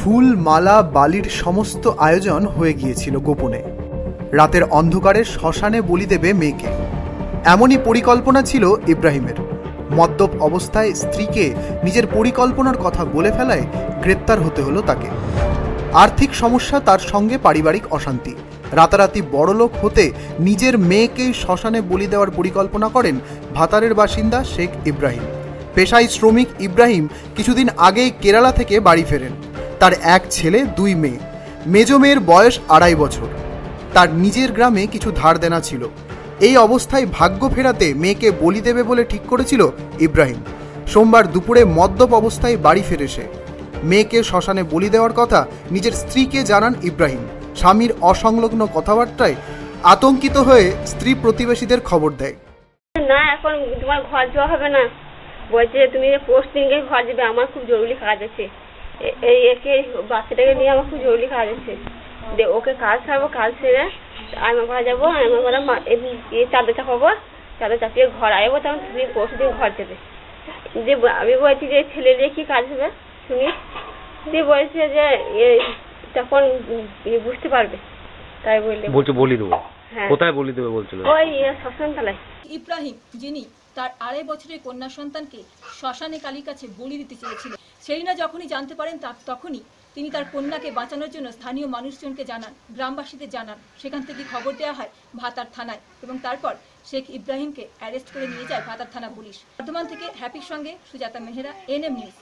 ফুল মালা বালির সমস্ত আয়োজন হয়ে গিয়েছিল গোপনে। রাতের অন্ধকারে শ্মশানে বলি দেবে মেয়েকে, এমনই পরিকল্পনা ছিল ইব্রাহিমের। মদ্যপ অবস্থায় স্ত্রীকে নিজের পরিকল্পনার কথা বলে ফেলায় গ্রেপ্তার হতে হলো তাকে। আর্থিক সমস্যা, তার সঙ্গে পারিবারিক অশান্তি, রাতারাতি বড়লোক হতে নিজের মেয়েকেই শ্মশানে বলি দেওয়ার পরিকল্পনা করেন ভাতারের বাসিন্দা শেখ ইব্রাহিম। পেশায় শ্রমিক ইব্রাহিম কিছুদিন আগেই কেরালা থেকে বাড়ি ফেরেন। তার এক ছেলে, দুই মেয়ে। মেজ মেয়ের বয়স 2.5 বছর। তার নিজের গ্রামে কিছু ধার দেনা ছিল। এই অবস্থায় ভাগ্য ফেরাতে মেয়েকে বলি দেবে বলে ঠিক করেছিল ইব্রাহিম। সোমবার দুপুরে মদ্যপ অবস্থায় বাড়ি ফেরে সে। মেয়েকে শ্মশানে বলি দেওয়ার কথা নিজের স্ত্রীকে জানান ইব্রাহিম। স্বামীর অসংলগ্ন কথাবার্তায় আতঙ্কিত হয়ে স্ত্রী প্রতিবেশীদের খবর দেয়। না, এখন তোমার ঘর যাওয়া হবে না, বলছে তুমি পোস্টিং এ ঘর যাবে, আমার খুব জরুরি কাজ আছে, এই একে বাচ্চাটাকে নিয়ে আমার খুব জরুরি কাজ আছে, ওকে কাজ ছাড়বো, কাজ সেরে আমার ঘরে যাবো, আমার ঘরে চাদর চাপাবো, চাদর চাপিয়ে ঘর আসবো, তখন তুমি পোস্টিং ঘর যাবে। যে আমি বলছি যে ছেলে দিয়ে কি কাজ হবে শুনি, দিয়ে বলছে যে তখন বুঝতে পারবে, তাই বলছে বলি দেবো। কোথায় বলি দেবে বলছিল? ওই শ্মশানতলায়। ইব্রাহিম, যিনি তার 2.5 বছরের কন্যা সন্তানকে শ্মশানে কালীর কাছে বলি দিতে চেয়েছিলেন, সেরিনা যখনই জানতে পারেন তখনই তিনি তার কন্যাকে বাঁচানোর জন্য স্থানীয় মানুষজনকে জানান, গ্রামবাসীদের জানান। সেখান থেকে খবর দেওয়া হয় ভাতার থানায় এবং তারপর শেখ ইব্রাহিমকে অ্যারেস্ট করে নিয়ে যায় ভাতার থানা পুলিশ। বর্ধমান থেকে হ্যাপির সঙ্গে সুজাতা মেহরা, NM নিউজ।